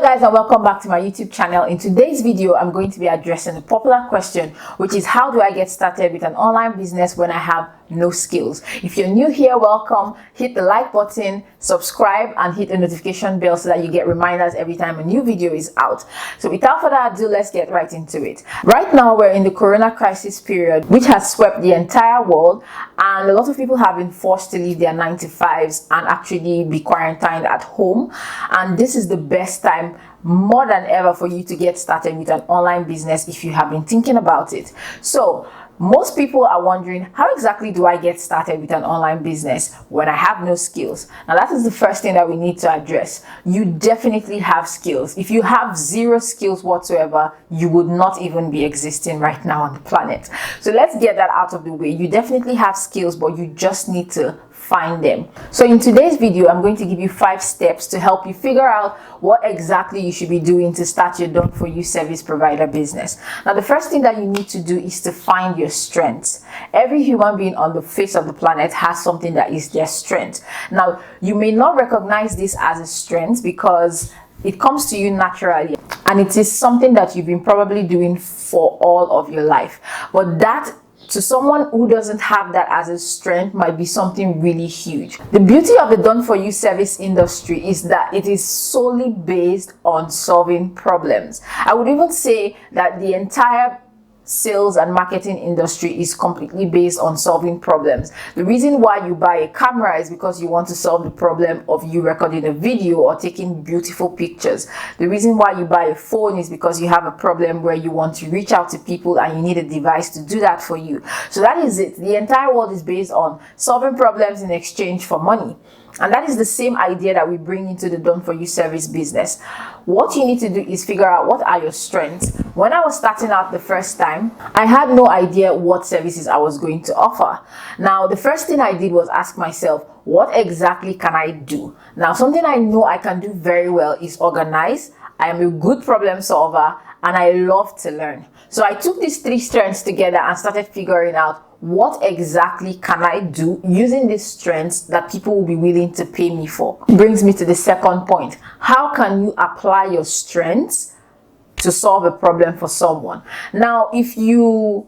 Guys, and welcome back to my YouTube channel. In today's video, I'm going to be addressing a popular question, which is how do I get started with an online business when I have no skills? If you're new here, welcome. Hit the like button, subscribe, and hit the notification bell so that you get reminders every time a new video is out. So without further ado, let's get right into it. Right now, we're in the corona crisis period, which has swept the entire world, and a lot of people have been forced to leave their 9-to-5s and actually be quarantined at home. And this is the best time more than ever for you to get started with an online business if you have been thinking about it. So most people are wondering, how exactly do I get started with an online business when I have no skills? Now, that is the first thing that we need to address. You definitely have skills. If you have zero skills whatsoever, you would not even be existing right now on the planet. So let's get that out of the way. You definitely have skills, but you just need to find them. So in today's video, I'm going to give you 5 steps to help you figure out what exactly you should be doing to start your done-for-you service provider business. Now, the first thing that you need to do is to find your strengths. Every human being on the face of the planet has something that is their strength. Now, you may not recognize this as a strength because it comes to you naturally, and it is something that you've been probably doing for all of your life. But that, to someone who doesn't have that as a strength, might be something really huge. The beauty of the done-for-you service industry is that it is solely based on solving problems. I would even say that the entire sales and marketing industry is completely based on solving problems. The reason why you buy a camera is because you want to solve the problem of you recording a video or taking beautiful pictures. The reason why you buy a phone is because you have a problem where you want to reach out to people and you need a device to do that for you. So that is it. The entire world is based on solving problems in exchange for money. And that is the same idea that we bring into the done-for-you service business. What you need to do is figure out what are your strengths. When I was starting out the first time, I had no idea what services I was going to offer. Now, the first thing I did was ask myself, what exactly can I do? Now, something I know I can do very well is organize. I am a good problem solver, and I love to learn. So I took these 3 strengths together and started figuring out what exactly can I do using these strengths that people will be willing to pay me for. Brings me to the second point. How can you apply your strengths to solve a problem for someone? Now, if you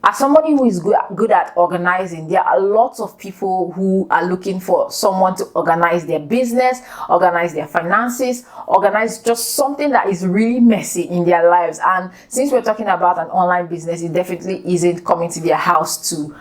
are somebody who is good at organizing, there are lots of people who are looking for someone to organize their business, organize their finances, organize just something that is really messy in their lives. And since we're talking about an online business, it definitely isn't coming to their house to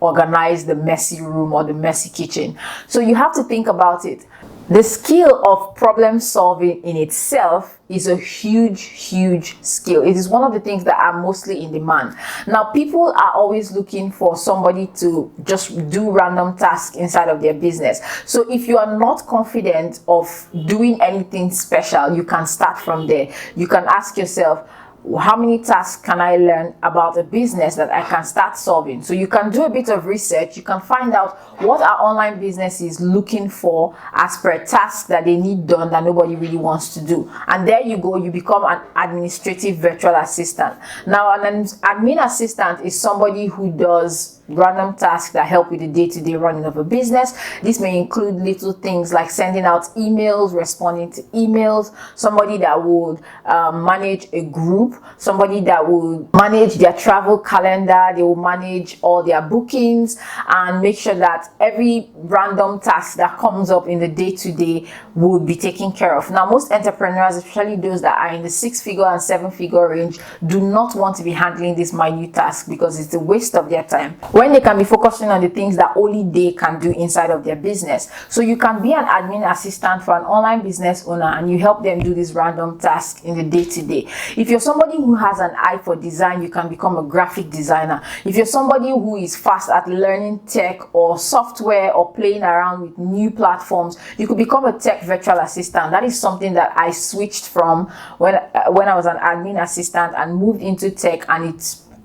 organize the messy room or the messy kitchen. So you have to think about it. The skill of problem solving in itself is a huge skill. It is one of the things that are mostly in demand. Now, people are always looking for somebody to just do random tasks inside of their business. So if you are not confident of doing anything special, you can start from there. You can ask yourself, how many tasks can I learn about a business that I can start solving? So you can do a bit of research. You can find out what are online businesses looking for as per a task that they need done that nobody really wants to do. And there you go, you become an administrative virtual assistant. Now, an admin assistant is somebody who does random tasks that help with the day-to-day running of a business. This may include little things like sending out emails, responding to emails, somebody that would manage a group, somebody that would manage their travel calendar, they will manage all their bookings and make sure that every random task that comes up in the day-to-day will be taken care of. Now, most entrepreneurs, especially those that are in the 6-figure and 7-figure range, do not want to be handling this minute task because it's a waste of their time, when they can be focusing on the things that only they can do inside of their business. So you can be an admin assistant for an online business owner and you help them do this random task in the day-to-day. If you're somebody who has an eye for design, you can become a graphic designer. If you're somebody who is fast at learning tech or software or playing around with new platforms, you could become a tech virtual assistant. That is something that I switched from when I was an admin assistant and moved into tech, and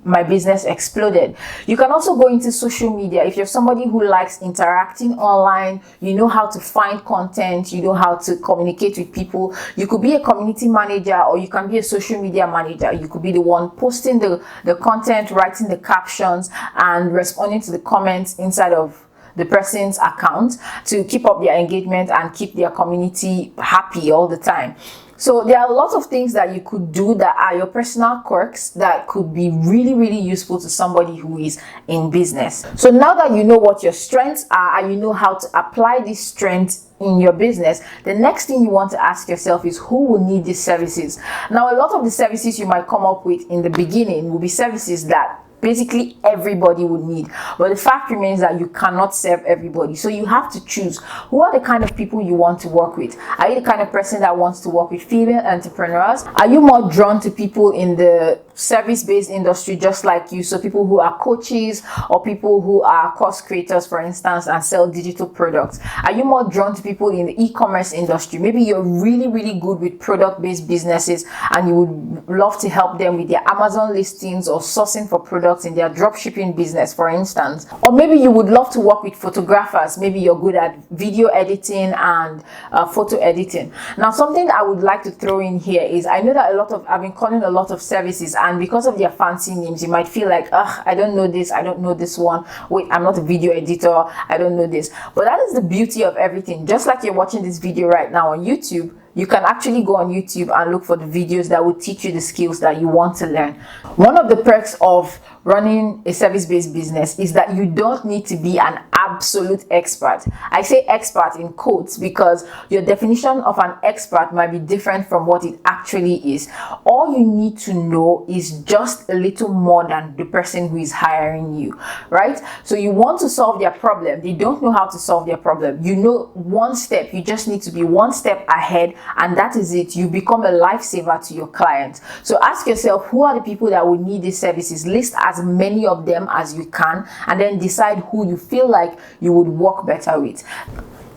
my business exploded. You can also go into social media. If you're somebody who likes interacting online, you know how to find content, you know how to communicate with people, you could be a community manager or you can be a social media manager. You could be the one posting the content, writing the captions and responding to the comments inside of the person's account to keep up their engagement and keep their community happy all the time. So there are lots of things that you could do that are your personal quirks that could be really useful to somebody who is in business. So now that you know what your strengths are and you know how to apply these strengths in your business, the next thing you want to ask yourself is who will need these services. Now, a lot of the services you might come up with in the beginning will be services that basically everybody would need, but the fact remains that you cannot serve everybody. So you have to choose who are the kind of people you want to work with. Are you the kind of person that wants to work with female entrepreneurs? Are you more drawn to people in the service-based industry just like you, so people who are coaches or people who are course creators, for instance, and sell digital products? Are you more drawn to people in the e-commerce industry? Maybe you're really good with product-based businesses and you would love to help them with their Amazon listings or sourcing for products in their dropshipping business, for instance. Or maybe you would love to work with photographers. Maybe you're good at video editing and photo editing. Now, something that I would like to throw in here is, I know that I've been calling a lot of services, and because of their fancy names, you might feel like, I don't know this, I don't know this one. Wait, I'm not a video editor, I don't know this. But that is the beauty of everything. Just like you're watching this video right now on YouTube, you can actually go on YouTube and look for the videos that will teach you the skills that you want to learn. One of the perks of running a service-based business is that you don't need to be an absolute expert. I say expert in quotes because your definition of an expert might be different from what it actually is. All you need to know is just a little more than the person who is hiring you, right? So you want to solve their problem. They don't know how to solve their problem. You know one step. You just need to be one step ahead, and that is it. You become a lifesaver to your clients. So ask yourself, who are the people that will need these services? List as many of them as you can, and then decide who you feel like you would work better with.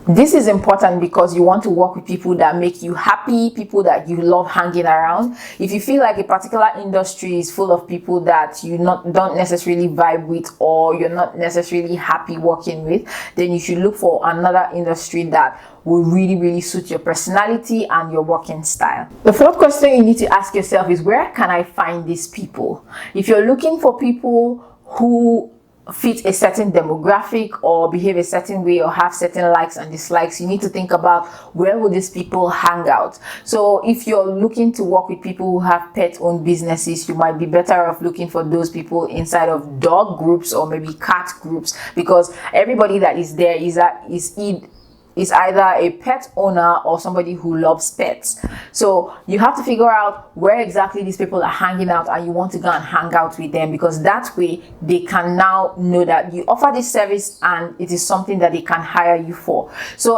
This is important because you want to work with people that make you happy, people that you love hanging around. If you feel like a particular industry is full of people that you don't necessarily vibe with, or you're not necessarily happy working with, then you should look for another industry that will really suit your personality and your working style. The fourth question you need to ask yourself is, where can I find these people? If you're looking for people who fit a certain demographic or behave a certain way or have certain likes and dislikes, you need to think about where will these people hang out. So if you're looking to work with people who have pet-owned businesses, you might be better off looking for those people inside of dog groups or maybe cat groups, because everybody that is there is either a pet owner or somebody who loves pets. So you have to figure out where exactly these people are hanging out, and you want to go and hang out with them, because that way they can now know that you offer this service and it is something that they can hire you for. So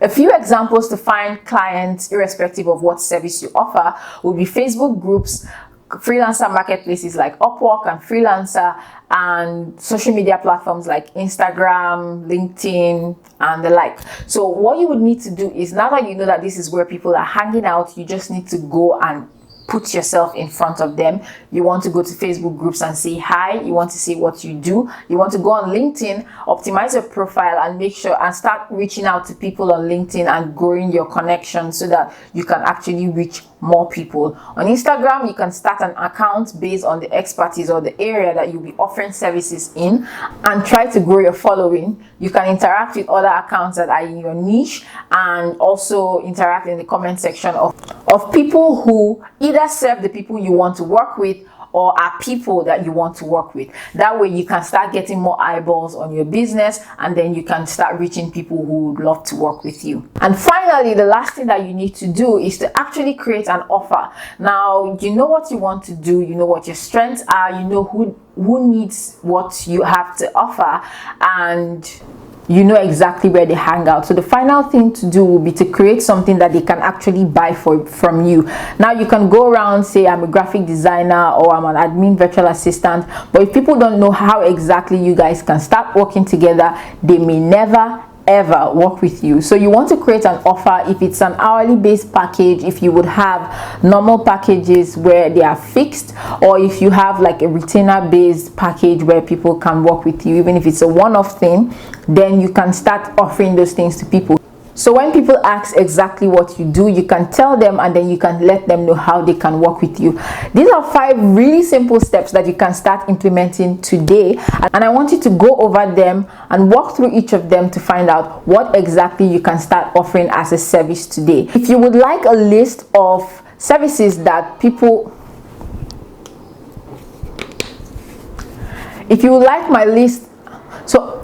a few examples to find clients irrespective of what service you offer would be Facebook groups, freelancer marketplaces like Upwork and Freelancer, and social media platforms like Instagram, LinkedIn, and the like. So what you would need to do is, now that you know that this is where people are hanging out, you just need to go and put yourself in front of them. You want to go to Facebook groups and say hi. You want to see what you do. You want to go on LinkedIn, optimize your profile, and make sure and start reaching out to people on LinkedIn and growing your connections so that you can actually reach more people. On Instagram, you can start an account based on the expertise or the area that you'll be offering services in and try to grow your following. You can interact with other accounts that are in your niche, and also interact in the comment section of people who either serve the people you want to work with or are people that you want to work with. That way you can start getting more eyeballs on your business, and then you can start reaching people who would love to work with you. And finally, the last thing that you need to do is to actually create an offer. Now, you know what you want to do, you know what your strengths are, you know who needs what you have to offer, and you know exactly where they hang out. So the final thing to do will be to create something that they can actually buy from you. Now you can go around, say I'm a graphic designer or I'm an admin virtual assistant, but if people don't know how exactly you guys can start working together, they may never ever work with you. So you want to create an offer. If it's an hourly based package, if you would have normal packages where they are fixed, or if you have like a retainer based package where people can work with you, even if it's a one-off thing, then you can start offering those things to people. So when people ask exactly what you do, you can tell them, and then you can let them know how they can work with you. These are 5 really simple steps that you can start implementing today, and I want you to go over them and walk through each of them to find out what exactly you can start offering as a service today. If you would like a list of services that people if you would like my list, so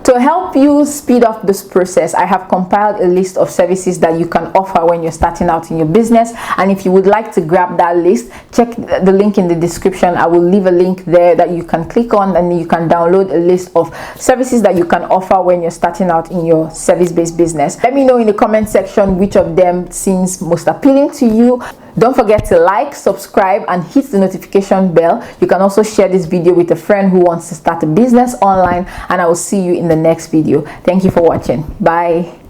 to help you speed up this process, I have compiled a list of services that you can offer when you're starting out in your business. And if you would like to grab that list, check the link in the description. I will leave a link there that you can click on, and you can download a list of services that you can offer when you're starting out in your service-based business. Let me know in the comment section which of them seems most appealing to you. Don't forget to like, subscribe, and hit the notification bell. You can also share this video with a friend who wants to start a business online, and I will see you in the next video. Thank you for watching. Bye.